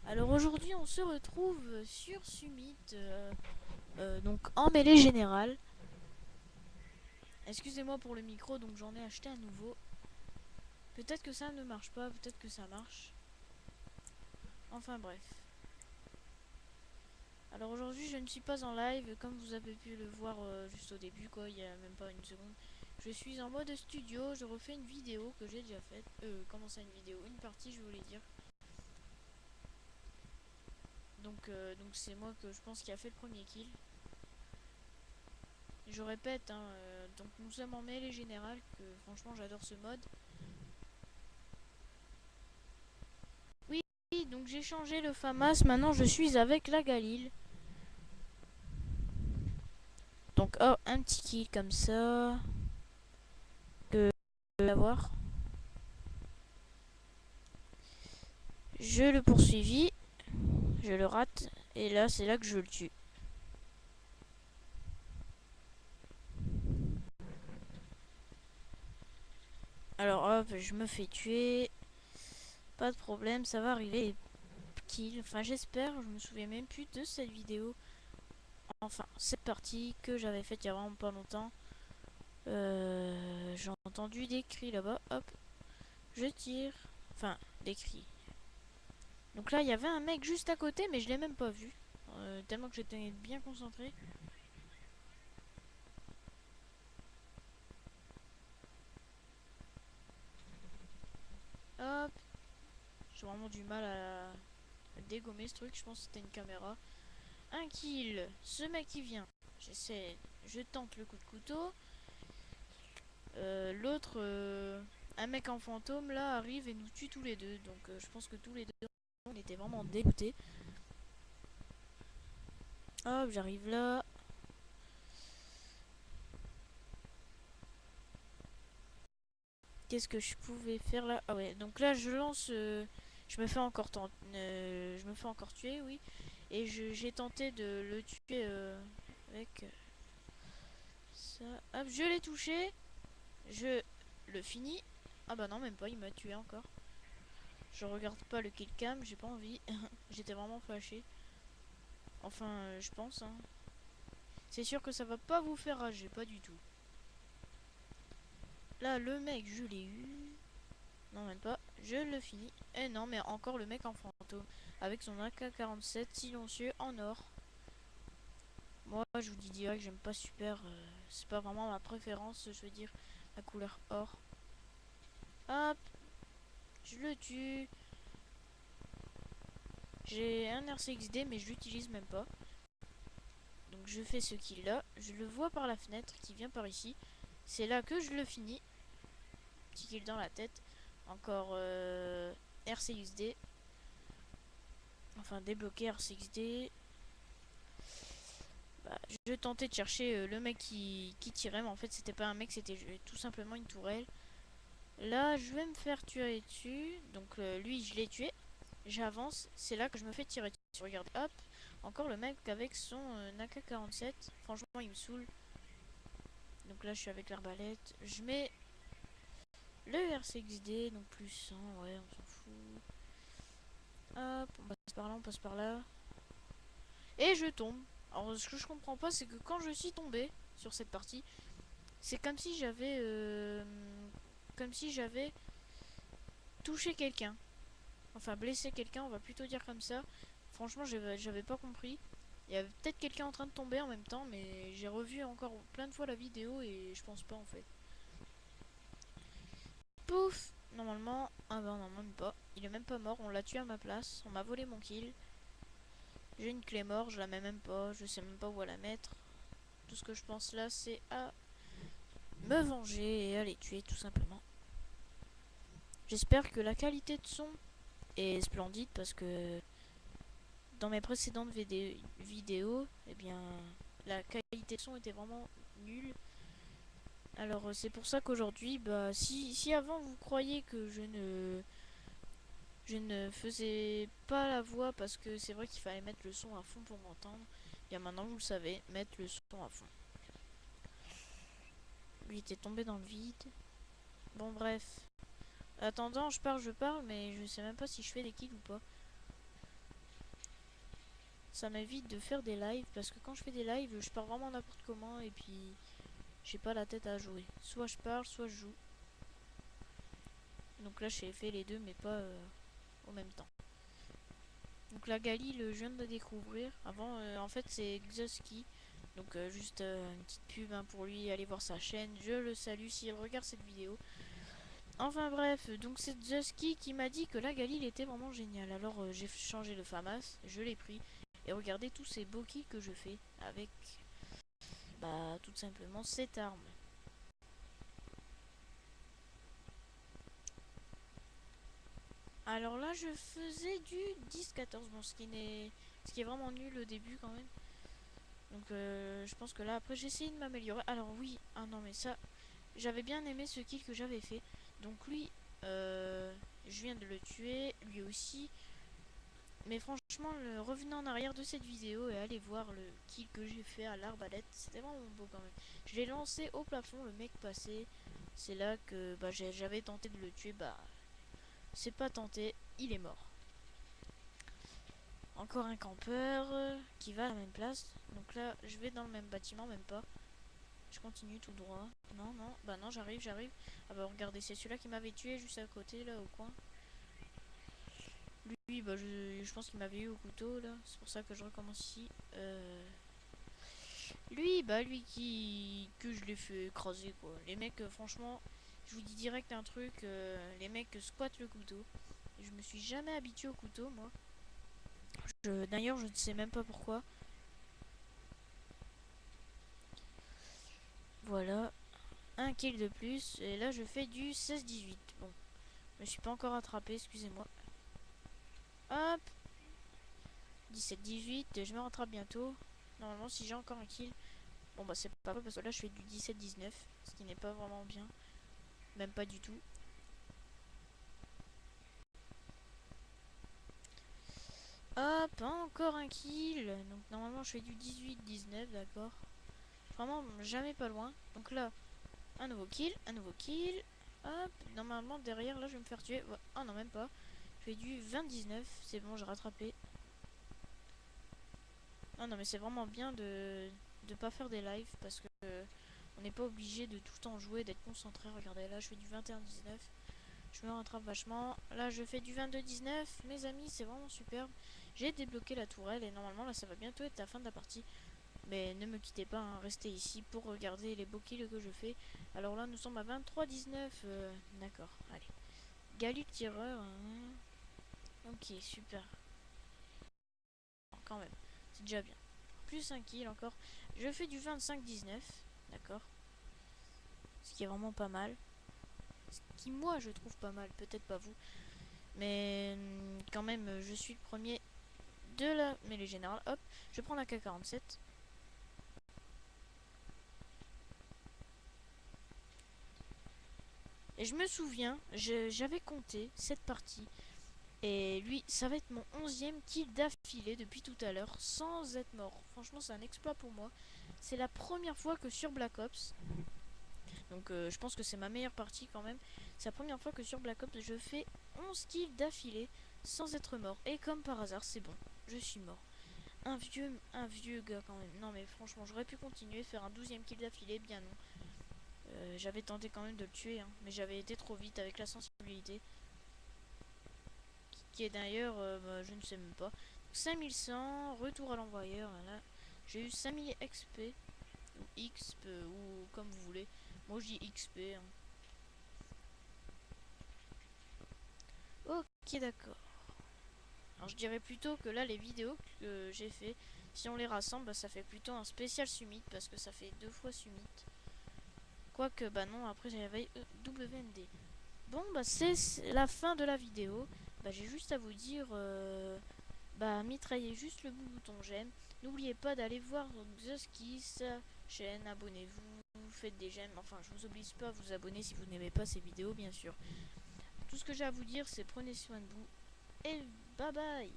Alors aujourd'hui on se retrouve sur Summit, donc en mêlée générale. Excusez-moi pour le micro, donc j'en ai acheté un nouveau. Peut-être que ça ne marche pas, peut-être que ça marche. Enfin bref. Alors aujourd'hui je ne suis pas en live, comme vous avez pu le voir juste au début, quoi, il y a même pas une seconde. Je suis en mode studio, je refais une vidéo que j'ai déjà faite. Comment ça, une vidéo? Une partie, je voulais dire. Donc c'est moi que je pense qui a fait le premier kill. Je répète, hein, donc nous sommes en mêlée générale, que franchement j'adore ce mode. Oui, donc j'ai changé le FAMAS, maintenant je suis avec la Galil. Donc oh, un petit kill comme ça. Que je vais avoir. Je le poursuivis, je le rate, et là c'est là que je le tue. Alors hop, je me fais tuer. Pas de problème, ça va arriver. Kill, enfin j'espère, je me souviens même plus de cette vidéo. Enfin, cette partie que j'avais faite il y a vraiment pas longtemps. J'ai entendu des cris là-bas, hop, je tire. Enfin, des cris. Donc là, il y avait un mec juste à côté, mais je l'ai même pas vu. Tellement que j'étais bien concentré. Hop, j'ai vraiment du mal à dégommer ce truc. Je pense que c'était une caméra. Un kill. Ce mec qui vient. J'essaie. Je tente le coup de couteau. L'autre, un mec en fantôme, là, arrive et nous tue tous les deux. Donc je pense que tous les deux, on était vraiment dégoûtés. Hop, j'arrive là. Qu'est-ce que je pouvais faire là? Ah ouais, donc là je lance, je me fais encore je me fais encore tuer, oui. Et j'ai tenté de le tuer avec ça. Hop, je l'ai touché, je le finis. Ah bah non, même pas, il m'a tué encore. Je regarde pas le kill cam, j'ai pas envie. J'étais vraiment fâché. Enfin, je pense, hein. C'est sûr que ça va pas vous faire rager, pas du tout. Là, le mec, je l'ai eu. Non, même pas. Je le finis. Eh non, mais encore le mec en fantôme. Avec son AK-47 silencieux en or. Moi, je vous dis direct, j'aime pas super. C'est pas vraiment ma préférence, je veux dire, la couleur or. Hop, je le tue. J'ai un RCXD, mais je l'utilise même pas. Donc je fais ce kill là. Je le vois par la fenêtre qui vient par ici. C'est là que je le finis. Petit kill dans la tête. Encore RCXD. Enfin, débloquer RCXD. Bah, je tentais de chercher le mec qui tirait, mais en fait c'était pas un mec, c'était tout simplement une tourelle. Là, je vais me faire tuer dessus. Donc lui, je l'ai tué. J'avance, c'est là que je me fais tirer dessus. Regardez, hop, encore le mec avec son AK-47. Franchement, il me saoule. Donc là, je suis avec l'arbalète. Je mets le RCXD, donc plus 100, ouais, on s'en fout. Hop, on passe par là, on passe par là. Et je tombe. Alors, ce que je comprends pas, c'est que quand je suis tombé sur cette partie, c'est comme si j'avais touché quelqu'un. Enfin, blessé quelqu'un, on va plutôt dire comme ça. Franchement, j'avais pas compris. Il y avait peut-être quelqu'un en train de tomber en même temps, mais j'ai revu encore plein de fois la vidéo et je pense pas en fait. Pouf. Normalement, ah bah non, même pas. Il est même pas mort, on l'a tué à ma place. On m'a volé mon kill. J'ai une clé mort, je la mets même pas. Je sais même pas où la mettre. Tout ce que je pense là, c'est à me venger et à les tuer tout simplement. J'espère que la qualité de son est splendide parce que dans mes précédentes vidéos, eh bien, la qualité de son était vraiment nulle. Alors c'est pour ça qu'aujourd'hui, bah, si avant vous croyez que je ne faisais pas la voix parce que c'est vrai qu'il fallait mettre le son à fond pour m'entendre, bien maintenant vous le savez, mettre le son à fond. Lui était tombé dans le vide. Bon bref. Attendant, je parle, mais je sais même pas si je fais des kills ou pas. ça m'évite de faire des lives. Parce que quand je fais des lives, je pars vraiment n'importe comment. Et puis, j'ai pas la tête à jouer. Soit je parle, soit je joue. Donc là, j'ai fait les deux, mais pas au même temps. Donc la Galil, je viens de la découvrir. Avant, en fait, c'est Xuski. Donc juste une petite pub hein, pour lui, aller voir sa chaîne. Je le salue s'il regarde cette vidéo. Enfin bref, donc c'est Xuski qui m'a dit que la Galil était vraiment géniale. Alors j'ai changé le FAMAS, je l'ai pris. Et regardez tous ces beaux kills que je fais avec, bah, tout simplement cette arme. Alors là, je faisais du 10-14, bon, ce qui est vraiment nul au début quand même. Donc je pense que là, après, j'ai essayé de m'améliorer. Alors oui, ah non mais ça, j'avais bien aimé ce kill que j'avais fait. Donc lui, je viens de le tuer, lui aussi. Mais franchement, revenez en arrière de cette vidéo et allez voir le kill que j'ai fait à l'arbalète. C'était vraiment beau quand même. Je l'ai lancé au plafond, le mec passait. C'est là que bah, j'avais tenté de le tuer. Bah, c'est pas tenté, il est mort. Encore un campeur qui va à la même place. Donc là, je vais dans le même bâtiment, même pas. Je continue tout droit. Non, non, bah non, j'arrive. Ah bah regardez, c'est celui-là qui m'avait tué juste à côté, là, au coin. Lui, bah je pense qu'il m'avait eu au couteau, là. C'est pour ça que je recommence ici. Lui, bah lui que je l'ai fait écraser, quoi. Les mecs, franchement, je vous dis direct un truc. Les mecs squattent le couteau. Je me suis jamais habitué au couteau, moi. D'ailleurs, je ne sais même pas pourquoi. Voilà. Un kill de plus. Et là, je fais du 16-18. Bon, je me suis pas encore attrapé, excusez-moi. Hop. 17-18. Je me rattrape bientôt. Normalement, si j'ai encore un kill. Bon, bah, c'est pas vrai parce que là, je fais du 17-19. Ce qui n'est pas vraiment bien. Même pas du tout. Hop, encore un kill. Donc, normalement, je fais du 18-19, d'accord. Vraiment, jamais pas loin. Donc là, un nouveau kill, un nouveau kill. Hop, normalement, derrière, là, je vais me faire tuer. Oh non, même pas. Je fais du 20-19. C'est bon, j'ai rattrapé. Ah non mais c'est vraiment bien de pas faire des lives parce que on n'est pas obligé de tout le temps jouer, d'être concentré. Regardez là je fais du 21-19. Je me rattrape vachement. Là je fais du 22-19. Mes amis c'est vraiment superbe. J'ai débloqué la tourelle et normalement là ça va bientôt être la fin de la partie. Mais ne me quittez pas, hein, restez ici pour regarder les beaux kills que je fais. Alors là nous sommes à 23-19. D'accord, allez. Galil tireur. Hein. Ok super. Quand même, c'est déjà bien. Plus un kill encore. Je fais du 25-19, d'accord. Ce qui est vraiment pas mal. Ce qui moi je trouve pas mal, peut-être pas vous. Mais quand même je suis le premier de la mêlée générale. Hop, je prends la K47. Et je me souviens, j'avais compté cette partie. Et lui, ça va être mon 11e kill d'affilée depuis tout à l'heure, sans être mort. Franchement, c'est un exploit pour moi. C'est la première fois que sur Black Ops, donc je pense que c'est ma meilleure partie quand même. C'est la première fois que sur Black Ops je fais 11 kills d'affilée sans être mort. Et comme par hasard c'est bon, je suis mort. Un vieux gars quand même. Non mais franchement j'aurais pu continuer, faire un 12e kill d'affilée, bien non. J'avais tenté quand même de le tuer, hein, mais j'avais été trop vite avec la sensibilité. Qui est d'ailleurs, bah, je ne sais même pas. 5100, retour à l'envoyeur, voilà. J'ai eu 5000 XP, ou XP, ou comme vous voulez. Moi je dis XP, hein. Ok, d'accord. Alors je dirais plutôt que là, les vidéos que j'ai fait, si on les rassemble, bah, ça fait plutôt un spécial summit, parce que ça fait 2 fois summit. Quoique, bah non, après j'avais WND. Bon, bah c'est la fin de la vidéo. Bah j'ai juste à vous dire, bah mitraillez juste le bouton j'aime. N'oubliez pas d'aller voir Xuski, sa chaîne, abonnez-vous, faites des j'aime. Enfin, je vous oblige pas à vous abonner si vous n'aimez pas ces vidéos, bien sûr. Tout ce que j'ai à vous dire, c'est prenez soin de vous et bye bye.